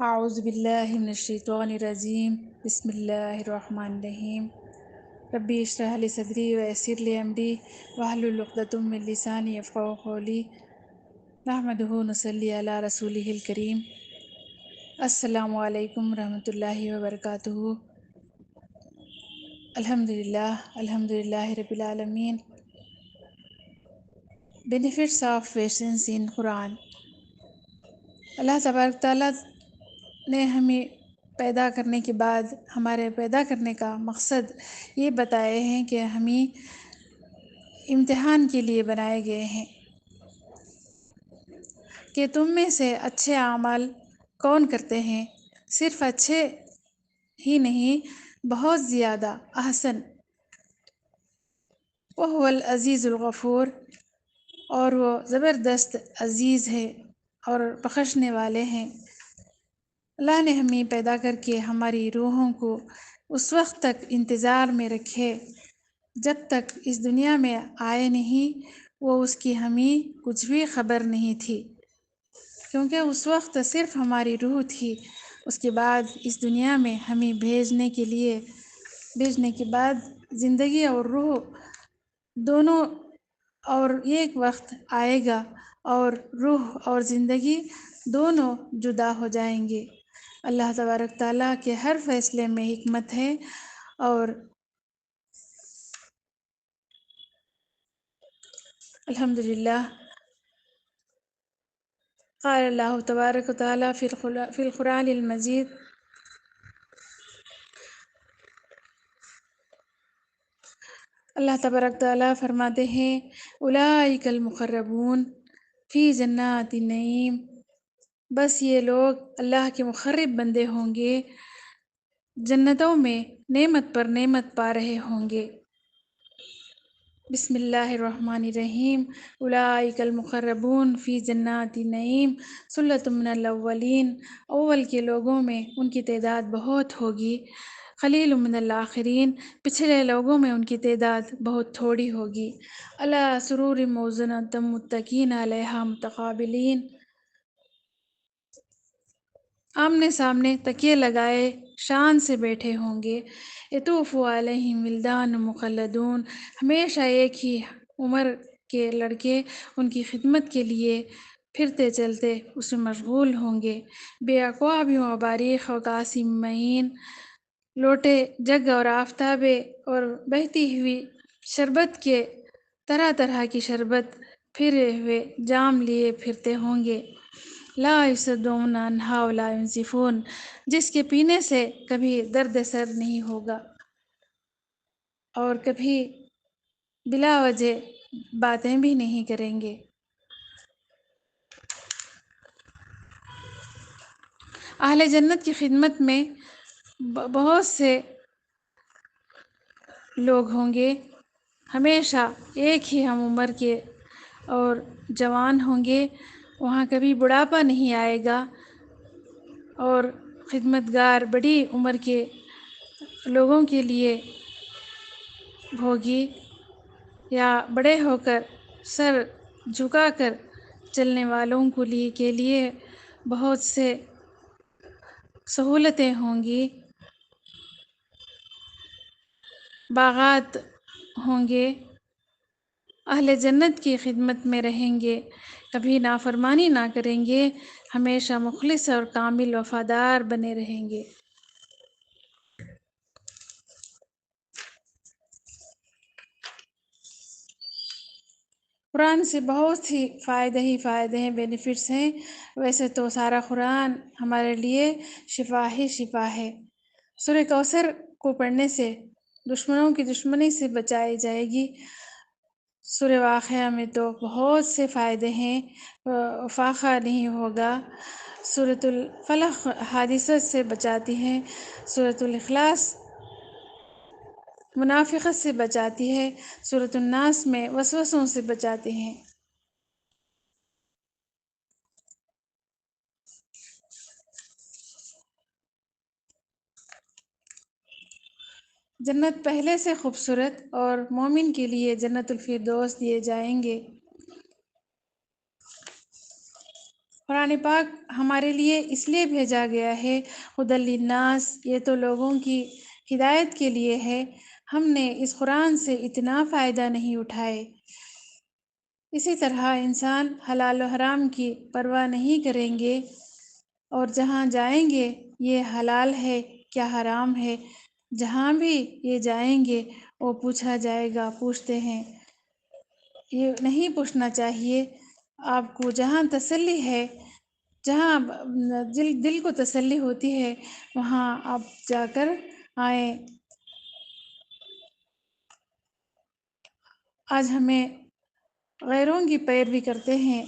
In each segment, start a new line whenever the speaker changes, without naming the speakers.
اعوذ باللہ من الشیطان الرجیم بسم اللہ الرحمن الرحیم ربی اشرح لی صدری ویسر لی امری واحلل عقدۃ من لسانی یفقہوا قولی نحمدہ نصلی علی رسولہ الکریم۔ السلام علیکم ورحمۃ اللہ وبرکاتہ۔ الحمدللہ رب العالمین۔ بینیفٹس آف پیشنس ان قرآن۔ اللہ تبارک تعالیٰ نے ہمیں پیدا کرنے کے بعد ہمارے پیدا کرنے کا مقصد یہ بتائے ہیں کہ ہمیں امتحان کے لیے بنائے گئے ہیں کہ تم میں سے اچھے اعمال کون کرتے ہیں، صرف اچھے ہی نہیں بہت زیادہ احسن، وہو العزیز الغفور، اور وہ زبردست عزیز ہے اور بخشنے والے ہیں۔ اللہ نے ہمیں پیدا کر کے ہماری روحوں کو اس وقت تک انتظار میں رکھے جب تک اس دنیا میں آئے نہیں، وہ اس کی ہمیں کچھ بھی خبر نہیں تھی، کیونکہ اس وقت صرف ہماری روح تھی۔ اس کے بعد اس دنیا میں ہمیں بھیجنے کے بعد زندگی اور روح دونوں اور ایک وقت آئے گا اور روح اور زندگی دونوں جدا ہو جائیں گے۔ اللہ تبارک تعالیٰ کے ہر فیصلے میں حکمت ہے، اور الحمدللہ قال اللہ تبارک و تعالیٰ فی القرآن المجید، اللہ تبارک تعالیٰ فرماتے ہیں اولئک المقربون فی جنات النعیم، بس یہ لوگ اللہ کے مقرب بندے ہوں گے، جنتوں میں نعمت پر نعمت پا رہے ہوں گے۔ بسم اللہ الرحمن الرحیم، اولئک المقربون فی جنات النعیم ثلۃ من الاولین، اول کے لوگوں میں ان کی تعداد بہت ہوگی، قلیل من الآخرین، پچھلے لوگوں میں ان کی تعداد بہت تھوڑی ہوگی۔ علی سرور موضونۃ متکئین علیہا متقابلین، آمنے سامنے تکیے لگائے شان سے بیٹھے ہوں گے۔ یطوف علیہم ولدان مخلدون، ہمیشہ ایک ہی عمر کے لڑکے ان کی خدمت کے لیے پھرتے چلتے اس میں مشغول ہوں گے۔ بِأَكْوَابٍ وَأَبَارِيقَ وَكَأْسٍ مِّن مَّعِینٍ، لوٹے، جگ اور آفتابیں اور بہتی ہوئی شربت کے طرح طرح کی شربت، پھرے ہوئے جام لیے پھرتے ہوں گے۔ لا یصدعون عنہا ولا ینزفون، جس کے پینے سے کبھی درد سر نہیں ہوگا اور کبھی بلا وجہ باتیں بھی نہیں کریں گے۔ اہل جنت کی خدمت میں بہت سے لوگ ہوں گے، ہمیشہ ایک ہی ہم عمر کے اور جوان ہوں گے، وہاں کبھی بڑھاپا نہیں آئے گا، اور خدمتگار بڑی عمر کے لوگوں کے لیے ہوگی، یا بڑے ہو کر سر جھکا کر چلنے والوں کے لیے بہت سے سہولتیں ہوں گی، باغات ہوں گے۔ اہل جنت کی خدمت میں رہیں گے، کبھی نافرمانی نہ کریں گے، ہمیشہ مخلص اور کامل وفادار بنے رہیں گے۔ قرآن سے بہت ہی فائدے ہیں، بینیفٹس ہیں۔ ویسے تو سارا قرآن ہمارے لیے شفا ہی شفا ہے۔ سورہ کوثر کو پڑھنے سے دشمنوں کی دشمنی سے بچائی جائے گی۔ سورہ واقعہ میں تو بہت سے فائدے ہیں، فاقہ نہیں ہوگا۔ سورۃ الفلق حادثت سے بچاتی ہے، سورۃ الاخلاص منافقت سے بچاتی ہے، سورۃ الناس میں وسوسوں سے بچاتے ہیں۔ جنت پہلے سے خوبصورت، اور مومن کے لیے جنت الفردوس دیے جائیں گے۔ قرآن پاک ہمارے لیے اس لیے بھیجا گیا ہے، ہدی للناس، یہ تو لوگوں کی ہدایت کے لیے ہے۔ ہم نے اس قرآن سے اتنا فائدہ نہیں اٹھائے۔ اسی طرح انسان حلال و حرام کی پرواہ نہیں کریں گے، اور جہاں جائیں گے یہ حلال ہے کیا حرام ہے، جہاں بھی یہ جائیں گے وہ پوچھا جائے گا، پوچھتے ہیں۔ یہ نہیں پوچھنا چاہیے۔ آپ کو جہاں تسلی ہے، جہاں دل کو تسلی ہوتی ہے، وہاں آپ جا کر آئیں۔ آج ہمیں غیروں کی پیروی کرتے ہیں۔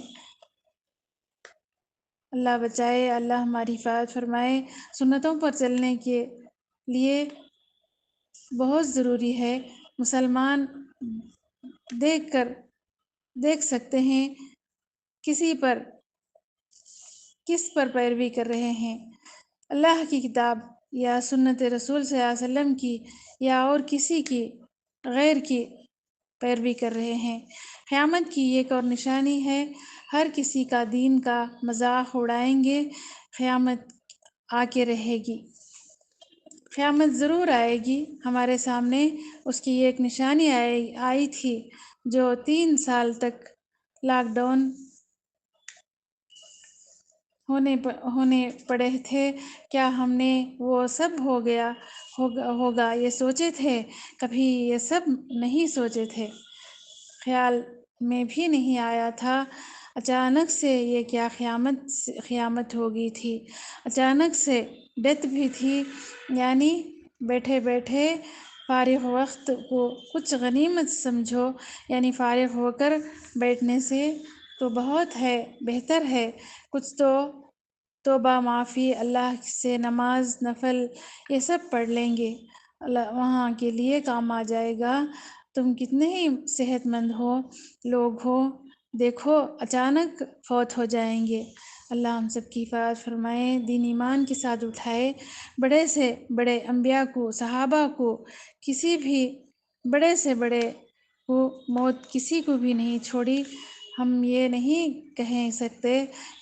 اللہ بچائے، اللہ ہماری حفاظت فرمائے۔ سنتوں پر چلنے کے لیے بہت ضروری ہے۔ مسلمان دیکھ سکتے ہیں کس پر پیروی کر رہے ہیں، اللہ کی کتاب یا سنت رسول صلی اللہ علیہ وسلم کی یا اور کسی کی، غیر کی پیروی کر رہے ہیں۔ قیامت کی ایک اور نشانی ہے، ہر کسی کا دین کا مذاق اڑائیں گے۔ قیامت آ کے رہے گی، قیامت ضرور آئے گی ہمارے سامنے۔ اس کی ایک نشانی آئی تھی، جو 3 سال تک لاک ڈاؤن ہونے پڑے تھے۔ کیا ہم نے وہ سب ہوگا یہ سوچے تھے؟ کبھی یہ سب نہیں سوچے تھے، خیال میں بھی نہیں آیا تھا۔ اچانک سے یہ کیا قیامت ہو گئی تھی، اچانک سے ڈیتھ بھی تھی۔ یعنی بیٹھے بیٹھے فارغ وقت کو کچھ غنیمت سمجھو، یعنی فارغ ہو کر بیٹھنے سے تو بہت ہے، بہتر ہے کچھ تو توبہ معافی، اللہ سے نماز نفل یہ سب پڑھ لیں گے، وہاں کے لیے کام آ جائے گا۔ تم کتنے ہی صحت مند لوگ ہو، دیکھو اچانک فوت ہو جائیں گے۔ اللہ ہم سب کی حفاظت فرمائے، دین ایمان کے ساتھ اٹھائے۔ بڑے سے بڑے انبیاء کو، صحابہ کو، کسی بھی بڑے سے بڑے کو موت کسی کو بھی نہیں چھوڑی۔ ہم یہ نہیں کہہ سکتے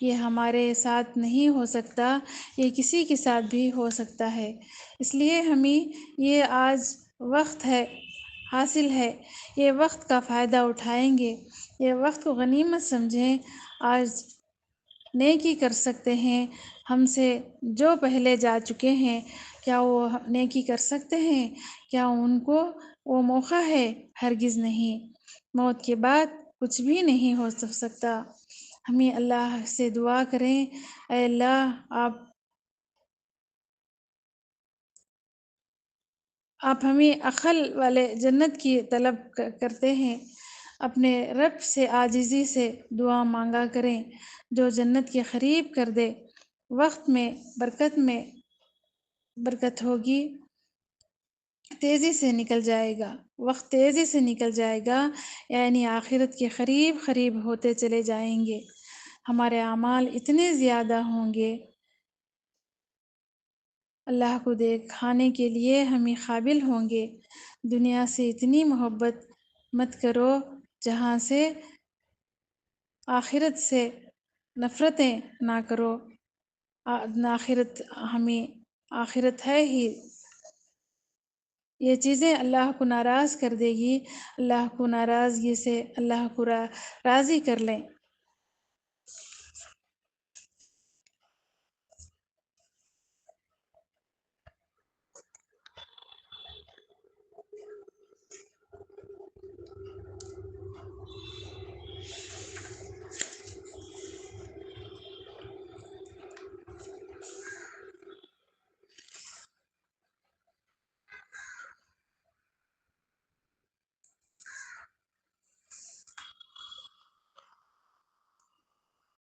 یہ ہمارے ساتھ نہیں ہو سکتا، یہ کسی کے ساتھ بھی ہو سکتا ہے۔ اس لیے ہمیں یہ آج وقت حاصل ہے، یہ وقت کا فائدہ اٹھائیں گے، یہ وقت کو غنیمت سمجھیں۔ آج نیکی کر سکتے ہیں، ہم سے جو پہلے جا چکے ہیں، کیا وہ نیکی کر سکتے ہیں؟ کیا ان کو وہ موقع ہے؟ ہرگز نہیں۔ موت کے بعد کچھ بھی نہیں ہو سکتا۔ ہمیں اللہ سے دعا کریں، اے اللہ آپ ہمیں عقل والے جنت کی طلب کرتے ہیں، اپنے رب سے عاجزی سے دعا مانگا کریں، جو جنت کے قریب کر دے۔ وقت میں برکت ہوگی، تیزی سے نکل جائے گا، وقت تیزی سے نکل جائے گا، یعنی آخرت کے قریب ہوتے چلے جائیں گے۔ ہمارے اعمال اتنے زیادہ ہوں گے، اللہ کو دکھانے کے لیے ہمیں قابل ہوں گے۔ دنیا سے اتنی محبت مت کرو جہاں سے آخرت سے نفرتیں نہ کرو۔ آخرت ہے ہی، یہ چیزیں اللہ کو ناراض کر دے گی۔ اللہ کو ناراضگی سے اللہ کو راضی کر لیں۔